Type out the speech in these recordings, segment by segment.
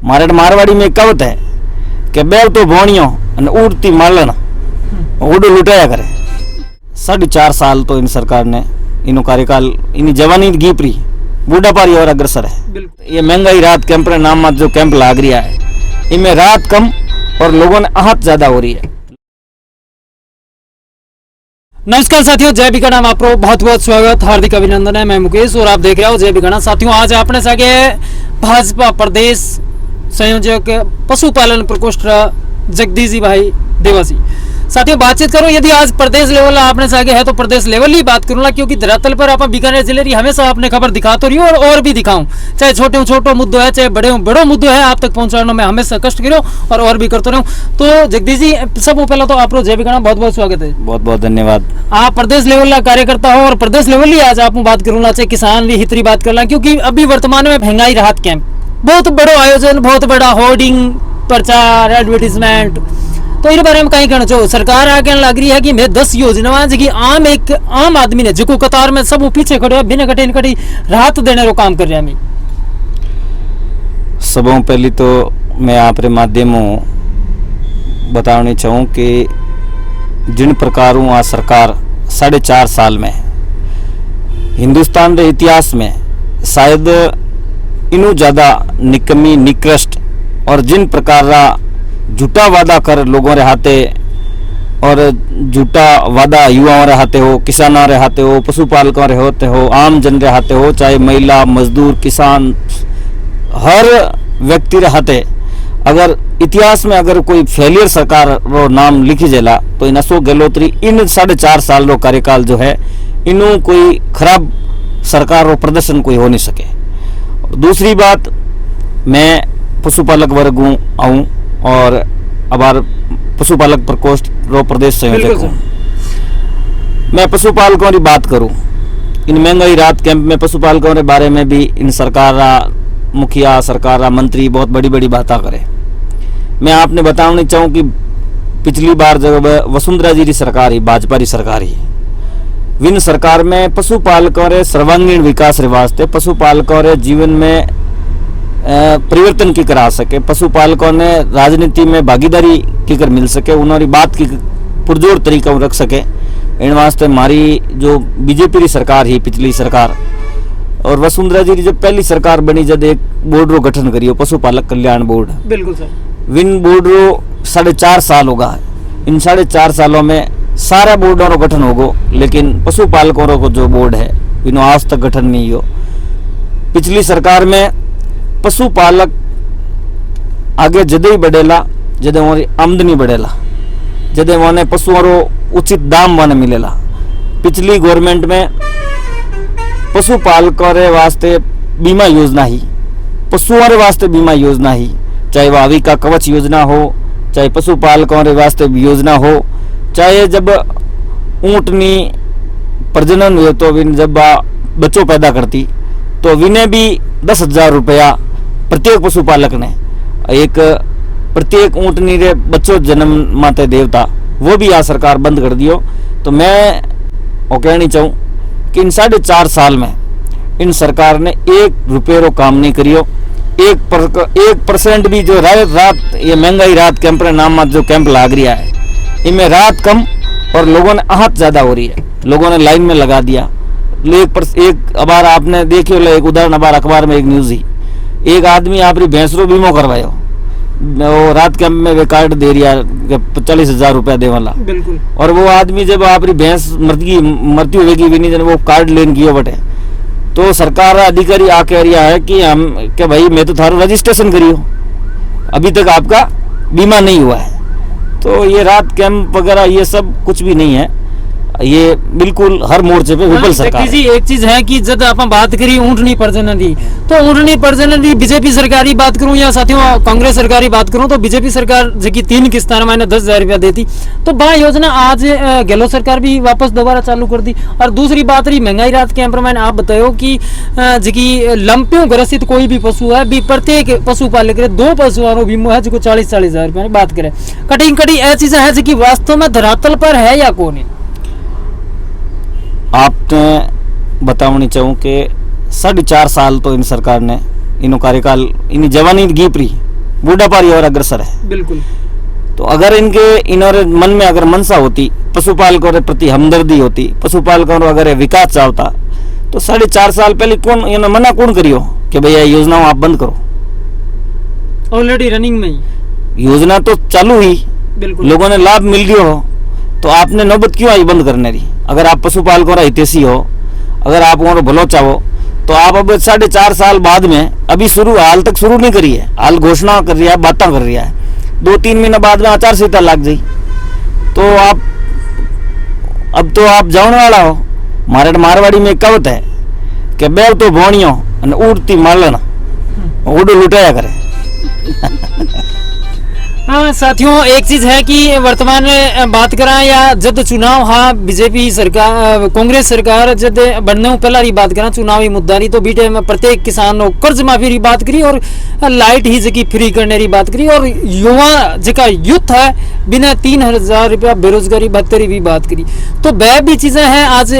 मारे मारवाड़ी में कहावत है कि बैल तो भोणियों અને ઉડતી માલણ ઓડું લૂંટાયા કરે। 4.5 साल तो इन सरकार ने इनो कार्यकाल इन जवानी गीपरी बूढ़ापा और अग्रसर है। ये महंगाई राहत कैंप नाम में जो कैंप लाग रहा है इनमें राहत कम और लोगों ने आहत ज्यादा हो रही है। नमस्कार साथियों, जय बिगड़ा में आपको बहुत बहुत स्वागत, हार्दिक अभिनंदन है। मैं मुकेश और आप देख रहे हो जय बिगड़ा। साथियों, आज अपने सागे भाजपा प्रदेश संयोजक पशुपालन प्रकोष्ठ जगदीश जी भाई देवासी। साथियों, बातचीत करो यदि आज प्रदेश लेवल आपने सागे है तो प्रदेश लेवल ही बात करूंगा, क्योंकि धरातल पर आप बीकानेर जिले की हमेशा आपने खबर दिखाते रही और भी दिखाऊं, चाहे छोटे मुद्दों है चाहे बड़ो मुद्दों है, आप तक पहुंचाने में हमेशा कष्ट करो और भी करते रहूं। तो जगदीश जी, सब पहले तो आप जय बिगड़ा बहुत बहुत स्वागत है। बहुत बहुत धन्यवाद। आप प्रदेश लेवल का कार्यकर्ता हो और प्रदेश लेवल ही आज आप बात करूंगा, चाहे किसान भी हितरी बात करना, क्योंकि अभी वर्तमान में महंगाई राहत कैंप बहुत बड़ो आयोजन, बहुत बड़ा होर्डिंग, प्रचार, एडवर्टीजमेंट, तो इस बारे में कहीं कहना चाहो। सरकार आगे लग रही है कि मैं 10 योजना जी आम आदमी ने जो कतार में सब पीछे खड़े बिना कटे इनकटी राहत देने रो काम कर रहे हैं। सबों पहली तो मैं आपरे माध्यमों बताने चाहूँ कि जिन प्रकारों आ सरकार 4.5 साल में हिंदुस्तान के इतिहास में शायद इनू ज़्यादा निकमी निकृष्ट और जिन प्रकार झूठा वादा कर लोगों रे हाथे और झूठा वादा युवाओं रे हाथे हो, किसानों रे हाथे हो, पशुपालकों रे होते हो, आम जन रे हाथे हो, चाहे महिला मजदूर किसान हर व्यक्ति रे हाथे अगर इतिहास में अगर कोई फेलियर सरकार रो नाम लिखी जेला तो इन अशोक गहलोत इन 4.5 साल रो कार्यकाल जो है इनू कोई खराब सरकार रो प्रदर्शन कोई हो नहीं सके। दूसरी बात, मैं पशुपालक वर्ग आऊँ और अबार पशुपालक प्रकोष्ठ रो प्रदेश संयोजक हूँ। मैं पशुपालकों की बात करूँ, इन महंगाई राहत कैंप में पशुपालकों के बारे में भी इन सरकार मुखिया सरकार मंत्री बहुत बड़ी बड़ी बातें करे। मैं आपने बताना चाहूँ कि पिछली बार जब वसुंधरा जी की सरकार ही भाजपा की सरकार ही विन सरकार में पशुपालकों के सर्वांगीण विकास के वास्ते पशुपालकों के जीवन में परिवर्तन की करा सके, पशुपालकों ने राजनीति में भागीदारी की कर मिल सके, उन्होंने बात की पुरजोर तरीका रख सके, इन वास्ते हमारी जो बीजेपी की सरकार ही पिछली सरकार और वसुंधरा जी की जब पहली सरकार बनी जब एक बोर्ड रो गठन करियो पशुपालक कल्याण बोर्ड। बिल्कुल सर। विन बोर्ड रो 4.5 साल होगा। इन 4.5 सालों में सारा बोर्डों रो गठन होगो, लेकिन पशुपालकों रो जो बोर्ड है इनो आज तक गठन नहीं हो। पिछली सरकार में पशुपालक आगे जदे ही बढ़ेला जदे हमारी आमदनी बढ़ेला, जदे वने पशुओं रो उचित दाम वने मिलेला। पिछली गवर्नमेंट में पशुपालकों रे वास्ते बीमा योजना ही, पशुओं रे वास्ते बीमा योजना ही, चाहे वह आविका कवच योजना हो, चाहे पशुपालकों रे वास्ते योजना हो, चाहे जब ऊँटनी प्रजनन हुए तो विन जब बच्चों पैदा करती तो विने भी 10,000 रुपया प्रत्येक पशुपालक ने एक प्रत्येक ऊँटनी रे बच्चों जन्म माते देवता वो भी आ सरकार बंद कर दियो। तो मैं वो कहनी चाहूँ कि इन 4.5 साल में इन सरकार ने 1 रुपये रो काम नहीं करियो। 1% भी जो राहत ये महंगाई राहत कैंप नाम में जो कैंप लाग रहा है इनमें राहत कम और लोगों ने आहत ज्यादा हो रही है। लोगों ने लाइन में लगा दिया। एक अबार आपने देखियो, एक उदाहरण अबार अखबार में एक न्यूज ही, एक आदमी आपरी भैंस रो बीमो करवायो, वो रात कैंप में वे कार्ड दे रहा 40,000 रुपया दे वाला। बिल्कुल। और वो आदमी जब आपरी भैंस मृत्यु होगी भी नहीं जब वो कार्ड लेन कियो बटे तो सरकार अधिकारी आ कह रहा है कि हम क्या भाई मैं तो थारो रजिस्ट्रेशन करियो, अभी तक आपका बीमा नहीं हुआ है। तो ये रात कैंप वगैरह ये सब कुछ भी नहीं है, ये बिल्कुल हर मोर्चे पे विफल सरकार है। एक चीज है कि जब आप बात करी ऊँटनी प्रजनन की, तो ऊँटनी प्रजनन की बीजेपी सरकार की बात करूं या साथियों कांग्रेस सरकार की बात करूं तो बीजेपी सरकार जो 3 किस्तान मैंने 10,000 रुपया देती, तो वह योजना आज गहलोत सरकार भी वापस दोबारा चालू कर दी। और दूसरी बात रही महंगाई राहत कैंप मैंने आप बताओ कि जी लंपियों ग्रसित कोई भी पशु है भी प्रत्येक पशुपालक 2 पशुओं बीमो है जो 40,000 रुपया बात करें। कटी ऐसी चीजें है जो वास्तव में धरातल पर है या कौन है। आपने बतावनी चाहूँ कि 4.5 साल तो इन सरकार ने इनो कार्यकाल इन जवानी गीपरी बूढ़ापा और अग्रसर है। बिल्कुल। तो अगर इन्होंने मन में अगर मनसा होती, पशुपालकों के प्रति हमदर्दी होती, पशुपालकों को अगर विकास चाहता, तो 4.5 साल पहले कौन इन्होंने मना कौन करियो कि भैया योजनाओं आप बंद करो। ऑलरेडी रनिंग में ही योजना तो चालू हुई, बिल्कुल लोगों ने लाभ मिल गयो हो, तो आपने नौबत क्यों आई बंद करने की? अगर आप पशुपालकों का हितैषी हो, अगर आप उनको भलो चाहो, तो आप अब 4.5 साल बाद में अभी हाल तक शुरू नहीं करी है, हाल घोषणा कर रही है, बातें कर रही है, 2-3 महीने बाद में आचार संहिता लग गई, तो आप अब तो आप जाने वाला हो। मारवाड़ी में कहावत है कि बैल तो भोणियो और उड़ती मालन उड़ लुटाया करे। हाँ साथियों, एक चीज है कि वर्तमान में बात करा या जब चुनाव हाँ बीजेपी सरकार कांग्रेस सरकार जब बनने पहला री बात करा चुनावी मुद्दा री, तो बीटे में प्रत्येक किसान को कर्ज माफी री बात करी और लाइट ही जकी फ्री करने री बात करी, और युवा जका यूथ है बिना 3,000 रुपया बेरोजगारी भत्ते री भी बात करी। तो वह भी चीजें हैं। आज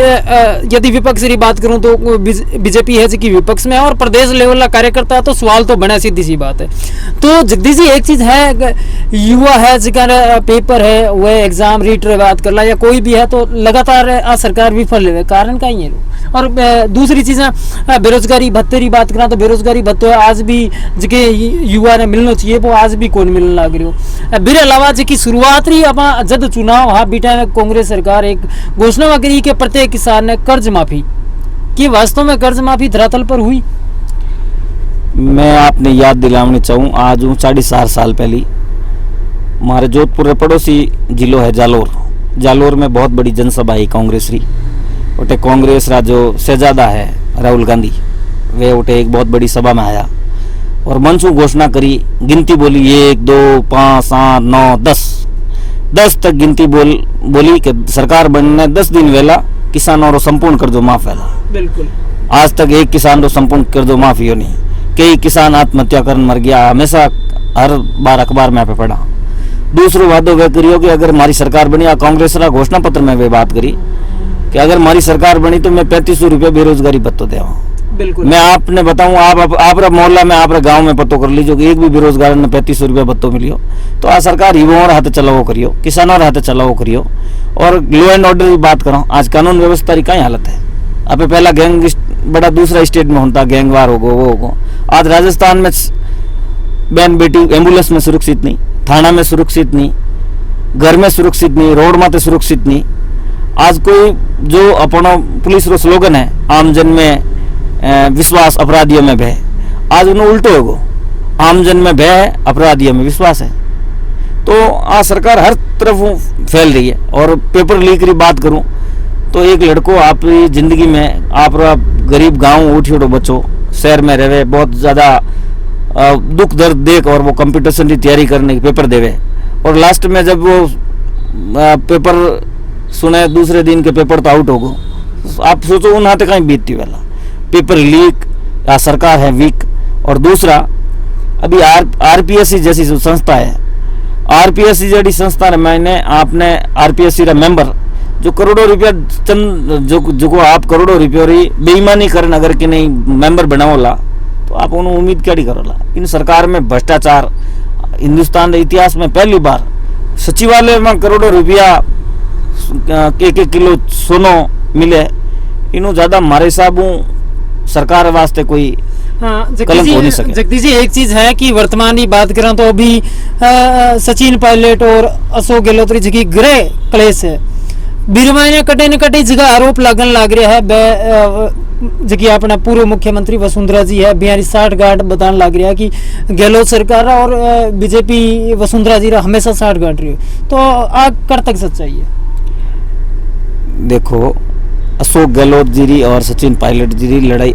यदि विपक्ष की बात करूं तो बीजेपी है जकी विपक्ष में, और प्रदेश लेवल का कार्यकर्ता, तो सवाल तो बना, सीधी सी बात है। तो जगदीश जी, एक चीज है, युवा है जिका पेपर है वह एग्जाम रीट बात कर ला या कोई भी है, तो लगातार सरकार विफल ले, कारण का ही है। और दूसरी चीजें बेरोजगारी भत्ते की बात करा, तो बेरोजगारी भत्ते आज भी जिके युवा ने मिलना चाहिए वो आज भी कौन मिलने लग रही हो। बिर अलावा जी शुरुआत रही अब जब चुनाव हाँ बीटा में कांग्रेस सरकार एक घोषणा करी कि प्रत्येक किसान ने कर्ज माफी की, वास्तव में कर्ज माफी धरातल पर हुई? मैं आपने याद दिलाने चाहूँ, आज 4.5 साल पहले हमारे जोधपुर पड़ोसी जिलो है जालोर, जालोर में बहुत बड़ी जनसभा है कांग्रेस री। उठे कांग्रेस रा जो शहजादा है राहुल गांधी, वे उठे एक बहुत बड़ी सभा में आया और मंचू घोषणा करी, गिनती बोली 1 2 5 7 9 10 तक गिनती बोली कि सरकार बनने 10 दिन वेला किसानों रो संपूर्ण कर्जो माफ वेला। बिल्कुल। आज तक एक किसान रो संपूर्ण कर्जो माफ ही नहीं, कई किसान आत्महत्या कर मर गया, हमेशा हर बार अखबार में पे पढ़ा। दूसरो वादो वह करियो कि अगर हमारी सरकार बनी, कांग्रेस रा घोषणा पत्र में वे बात करी कि अगर हमारी सरकार बनी तो मैं 3500 रुपया बेरोजगारी भत्तो देवा। बिल्कुल। मैं आपने बताऊं, आप मोहल्ला में आप गांव में पतो कर लीजिए कि एक भी बेरोजगार ने 3500 रुपया भत्तो मिलियो, तो आ सरकार युवाओं हाथ चलाओ करियो, किसानों हाथ चलाओ करियो। और लॉ एंड ऑर्डर की बात करो, आज कानून व्यवस्था की क्या हालत है। अब पहला गैंग बड़ा दूसरा स्टेट में होता, गैंगवार होगो वो होगो। आज राजस्थान में बहन बेटी एम्बुलेंस में सुरक्षित नहीं, थाना में सुरक्षित नहीं, घर में सुरक्षित नहीं, रोड माते सुरक्षित नहीं। आज कोई जो अपना पुलिस रो स्लोगन है, आमजन में विश्वास अपराधियों में भय, आज उन्हें उल्टो होगो, आमजन में भय अपराधियों में विश्वास है। तो आज सरकार हर तरफ फैल रही है। और पेपर लीक की बात करूं तो एक लड़को आपकी जिंदगी में आप गरीब गांव उठियो बच्चों शहर में रहे, बहुत ज्यादा दुख दर्द देख और वो कंपटीशन की तैयारी करने की पेपर देवे, और लास्ट में जब वो पेपर सुने दूसरे दिन के पेपर तो आउट होगो, आप सोचो उन हाथ कहीं बीतती वाला पेपर लीक या सरकार है वीक। और दूसरा अभी आरपीएससी जैसी जो संस्था है, आरपीएससी जैसी संस्था है, मैंने आपने आरपीएससी का मेंबर जो करोड़ों रुपया जो आप करोड़ों रुपये बेईमानी करन अगर कि नहीं मेंबर बनाओला, तो आप उन्हें उम्मीद क्या करोला। इन सरकार में भ्रष्टाचार हिंदुस्तान के इतिहास में पहली बार सचिवालय में करोड़ों रुपया एक किलो सोनो मिले, इनू ज्यादा हमारे हिसाब सरकार वास्ते कोई कलंक हो नहीं सके। जगदीश जी, एक चीज है कि वर्तमान की बात करें तो अभी सचिन पायलट और अशोक गहलोत जी की गृह क्लेश है, बीरवा ने कटे न कटे जगह आरोप लगन लग रहा है। जबकि अपना पूर्व मुख्यमंत्री वसुंधरा जी है, बिहारी 60 गांठ बताने लग रहा है कि गहलोत सरकार और बीजेपी वसुंधरा जी हमेशा 60 गांठ रही हो, तो आग कर तक सच्चाई है। देखो, अशोक गहलोत जी और सचिन पायलट जी लड़ाई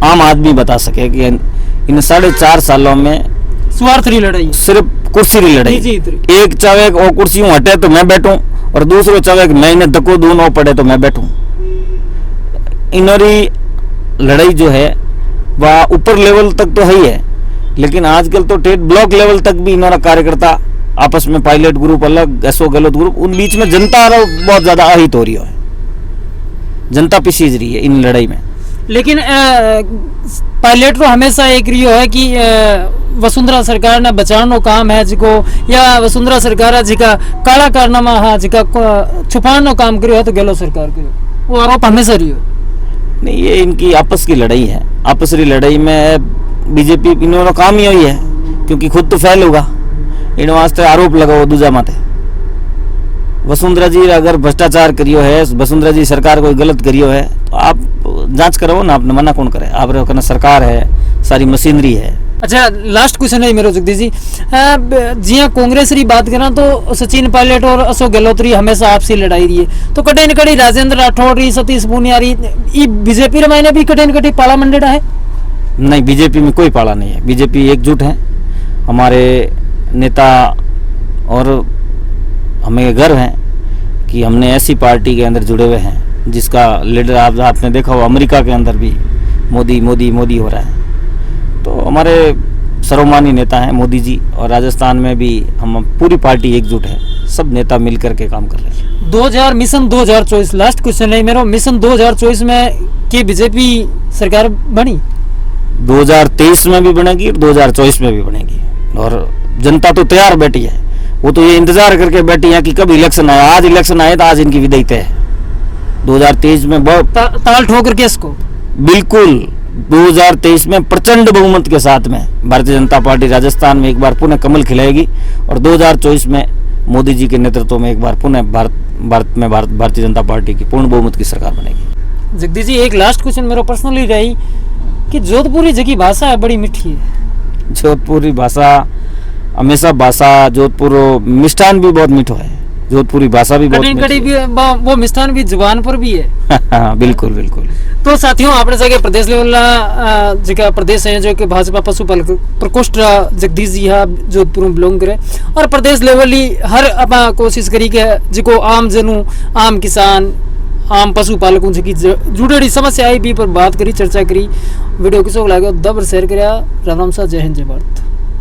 आम आदमी बता सके कि इन 4.5 सालों में स्वार्थ की लड़ाई, सिर्फ कुर्सी की लड़ाई। एक चाहे वो कुर्सी हटे तो मैं बैठूं, और दूसरो चाहे मैं इन्हें धक्को दूं ना पड़े तो मैं बैठूं। इनोरी लड़ाई जो है वह ऊपर लेवल तक तो है ही है, लेकिन आजकल तो टेट ब्लॉक लेवल तक भी इन्होंने कार्यकर्ता आपस में, पायलट ग्रुप अलग, अशोक गहलोत ग्रुप, उन बीच में जनता बहुत ज्यादा अहित हो रही है, जनता पिसीज रही है इन लड़ाई में। लेकिन पायलट तो हमेशा एक रियो है कि वसुंधरा सरकार ने बचाने काम है जिको या वसुंधरा सरकार जिका काला कारनामा हाँ जिका छुपाने काम करियो है तो गहलोत सरकार करियो, वो आरोप हमेशा रहियो। नहीं, ये इनकी आपस की लड़ाई है। आपस की लड़ाई में बीजेपी इन्होंने काम ही हुई है, क्योंकि खुद तो फैल होगा इन वास्ते आरोप लगाओ दूजा माते। वसुंधरा जी अगर भ्रष्टाचार करियो है, वसुंधरा जी सरकार कोई गलत करियो है तो आप जांच करो ना, आपने मना कौन करे? आप कहना सरकार है, सारी मशीनरी है। अच्छा, लास्ट क्वेश्चन है मेरा जगदीश जी, जिया कांग्रेस री बात करा तो सचिन पायलट और अशोक गहलोत री हमेशा आपसी लड़ाई रही है, तो कटे न कटी राजेंद्र राठौड़ री, सतीश पूनिया री, बीजेपी रे मायने भी कटे न कटी पाला मंडेड़ा है? नहीं, बीजेपी में कोई पाला नहीं है। बीजेपी एकजुट है। हमारे नेता और हमें गर्व है कि हमने ऐसी पार्टी के अंदर जुड़े हुए हैं जिसका लीडर आपने देखा हो, अमेरिका के अंदर भी मोदी मोदी मोदी हो रहा है। तो हमारे सर्वमान्य नेता हैं मोदी जी, और राजस्थान में भी हम पूरी पार्टी एकजुट है, सब नेता मिल करके काम कर रहे हैं। 2000 मिशन 2024 लास्ट क्वेश्चन है मेरा, मिशन 2024 में की बीजेपी सरकार बनी? 2023 में भी बनेगी और 2024 में भी बनेगी, और जनता तो तैयार बैठी है। वो तो ये इंतजार करके बैठी है कि कब इलेक्शन आए। आज इलेक्शन आए तो आज इनकी विदाई तय है। 2023 में बहुत ताल ठोकर के इसको बिल्कुल 2023 में प्रचंड बहुमत के साथ में भारतीय जनता पार्टी राजस्थान में एक बार पुनः कमल खिलाएगी, और 2024 में मोदी जी के नेतृत्व में एक बार पुनः भारतीय जनता पार्टी की पूर्ण बहुमत की सरकार बनेगी। जगदीश जी, एक लास्ट क्वेश्चन मेरा पर्सनली रही कि जोधपुरी जगह भाषा है बड़ी मीठी है। जोधपुरी भाषा हमेशा भाषा जोधपुर मिष्ठान भी बहुत मीठो है। जोधपुरी भाषा भी बहुत कड़ी भी वो मिष्ठान भी जुबान पर भी है। बिल्कुल बिल्कुल। तो साथियों, आपने सके प्रदेश लेवल जगह प्रदेश संयोजक भाजपा पशुपालक प्रकोष्ठ जगदीश जी हा जोधपुर में बिलोंग करे, और प्रदेश लेवल ही हर अपना कोशिश करी के जिको आम जनू, आम किसान, आम पशुपालकों से जुड़ी समस्या आई भी पर बात करी, चर्चा करी। वीडियो किसको लगे दबर शेयर करा। राम राम सा, जय हिंद, जय भारत।